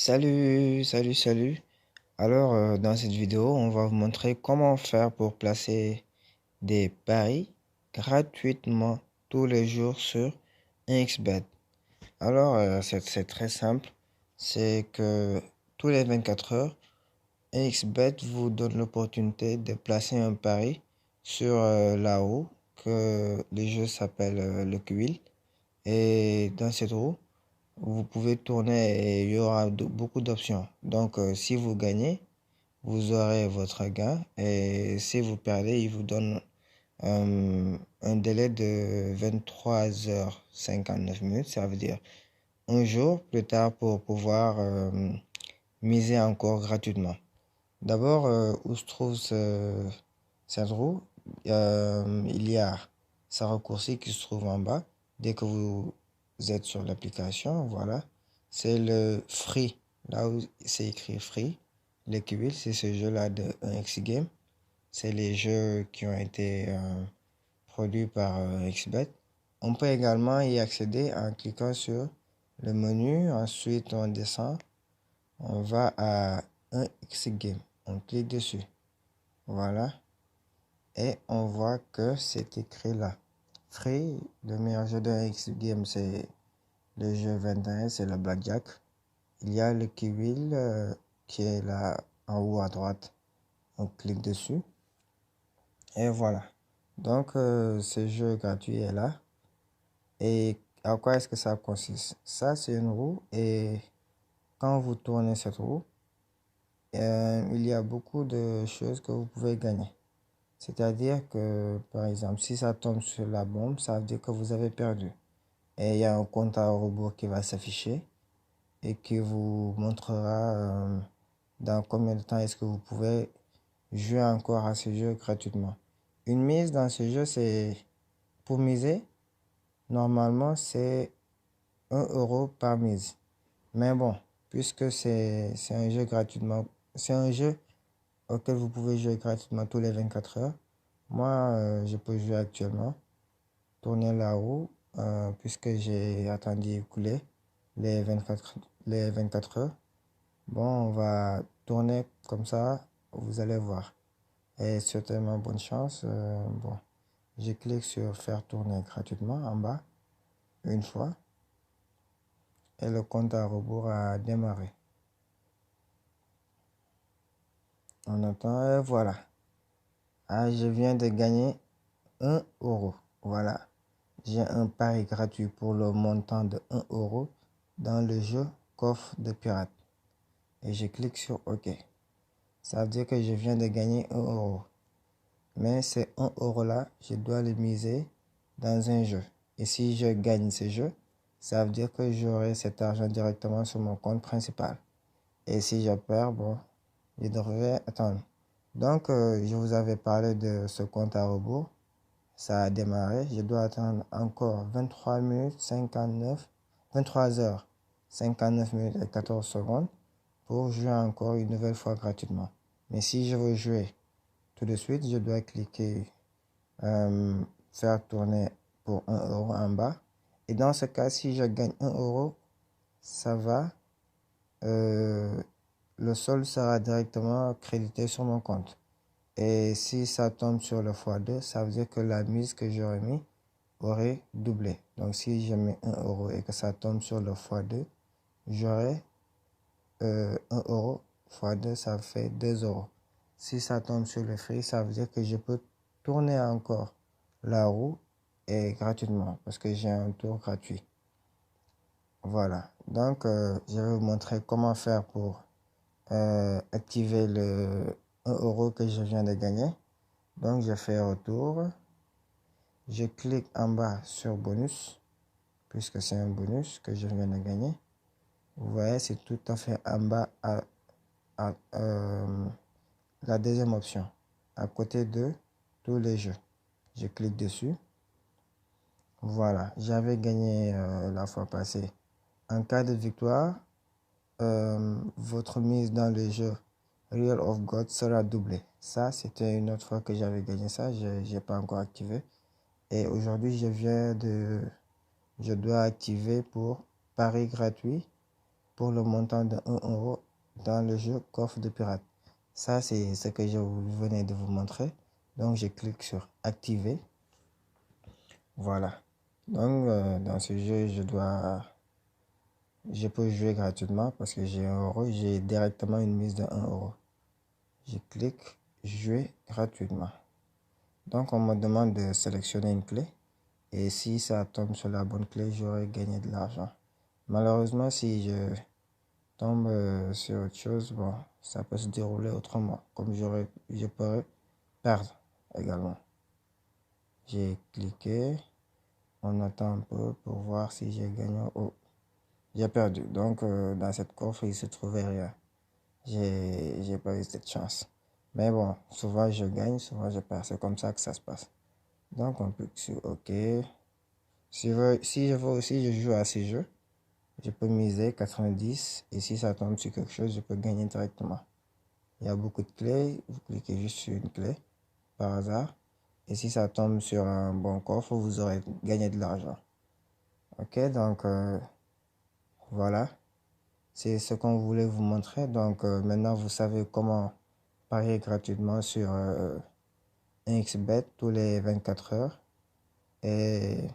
Salut. Alors, dans cette vidéo, on va vous montrer comment faire pour placer des paris gratuitement tous les jours sur XBet. Alors, c'est très simple. C'est que tous les 24 heures, XBet vous donne l'opportunité de placer un pari sur la roue que le jeu s'appelle le Quill. Et dans cette roue, vous pouvez tourner et il y aura beaucoup d'options. Donc, si vous gagnez, vous aurez votre gain. Et si vous perdez, il vous donne un délai de 23h59 minutes. Ça veut dire un jour plus tard pour pouvoir miser encore gratuitement. D'abord, où se trouve cette roue? Il y a ce raccourci qui se trouve en bas. Dès que vous êtes sur l'application, voilà. C'est le Free. Là où c'est écrit Free. L'équivalent, c'est ce jeu-là de 1x Game. C'est les jeux qui ont été produits par XBet. On peut également y accéder en cliquant sur le menu. Ensuite, on descend. On va à 1x Game. On clique dessus. Voilà. Et on voit que c'est écrit là. Free, le meilleur jeu de 1x Game, c'est le jeu 21, c'est le Blackjack. Il y a le Kiwil qui est là en haut à droite. On clique dessus. Et voilà. Donc, ce jeu gratuit est là. Et à quoi est-ce que ça consiste? Ça, c'est une roue. Et quand vous tournez cette roue, il y a beaucoup de choses que vous pouvez gagner. C'est-à-dire que, par exemple, si ça tombe sur la bombe, ça veut dire que vous avez perdu. Et il y a un compte à rebours qui va s'afficher et qui vous montrera dans combien de temps est-ce que vous pouvez jouer encore à ce jeu gratuitement. Une mise dans ce jeu, c'est pour miser, normalement, c'est 1 € par mise. Mais bon, puisque c'est un jeu gratuitement, c'est un jeu auquel vous pouvez jouer gratuitement tous les 24 heures. Moi, je peux jouer actuellement, tourner la roue, puisque j'ai attendu écouler les 24 heures. Bon, on va tourner comme ça, vous allez voir. Et certainement bonne chance. Bon, je clique sur faire tourner gratuitement en bas, une fois. Et le compte à rebours a démarré. On attend et voilà. Ah, je viens de gagner 1 €. Voilà. J'ai un pari gratuit pour le montant de 1 € dans le jeu Coffre de Pirate. Et je clique sur OK. Ça veut dire que je viens de gagner 1 €. Mais ces 1 € là, je dois le miser dans un jeu. Et si je gagne ce jeu, ça veut dire que j'aurai cet argent directement sur mon compte principal. Et si je perds, bon, je devrais attendre. Donc, je vous avais parlé de ce compte à rebours. Ça a démarré. Je dois attendre encore 23 heures 59 minutes et 14 secondes pour jouer encore une nouvelle fois gratuitement. Mais si je veux jouer tout de suite, je dois cliquer faire tourner pour 1 € en bas. Et dans ce cas, si je gagne 1 €, ça va. Le solde sera directement crédité sur mon compte. Et si ça tombe sur le x2, ça veut dire que la mise que j'aurais mis aurait doublé. Donc si je mets 1 € et que ça tombe sur le x2, j'aurai 1 € x2, ça fait 2 €. Si ça tombe sur le free, ça veut dire que je peux tourner encore la roue et gratuitement parce que j'ai un tour gratuit. Voilà. Donc, je vais vous montrer comment faire pour activer le 1 € que je viens de gagner. Donc, je fais retour. Je clique en bas sur bonus, puisque c'est un bonus que je viens de gagner. Vous voyez, c'est tout à fait en bas à la deuxième option, à côté de tous les jeux. Je clique dessus. Voilà, j'avais gagné la fois passée. En cas de victoire, votre mise dans le jeu Real of God sera doublée. Ça, c'était une autre fois que j'avais gagné ça. Je n'ai pas encore activé. Et aujourd'hui, je dois activer pour pari gratuit pour le montant de 1 € dans le jeu Coffre de Pirate. Ça, c'est ce que je venais de vous montrer. Donc, je clique sur activer. Voilà. Donc, dans ce jeu, je peux jouer gratuitement parce que j'ai 1 €. J'ai directement une mise de 1 €. Je clique jouer gratuitement. Donc, on me demande de sélectionner une clé. Et si ça tombe sur la bonne clé, j'aurai gagné de l'argent. Malheureusement, si je tombe sur autre chose, bon, ça peut se dérouler autrement. Comme je pourrais perdre également. J'ai cliqué. On attend un peu pour voir si j'ai gagné. Oh, j'ai perdu. Donc, dans cette coffre, il se trouvait rien. J'ai pas eu cette chance. Mais bon, souvent je gagne, souvent je perds. C'est comme ça que ça se passe. Donc, on clique sur OK. Si je veux aussi, je joue à ces jeux. Je peux miser 90 et si ça tombe sur quelque chose, je peux gagner directement. Il y a beaucoup de clés. Vous cliquez juste sur une clé par hasard. Et si ça tombe sur un bon coffre, vous aurez gagné de l'argent. Ok, donc voilà. C'est ce qu'on voulait vous montrer. Donc maintenant, vous savez comment parier gratuitement sur 1xBet tous les 24 heures. Et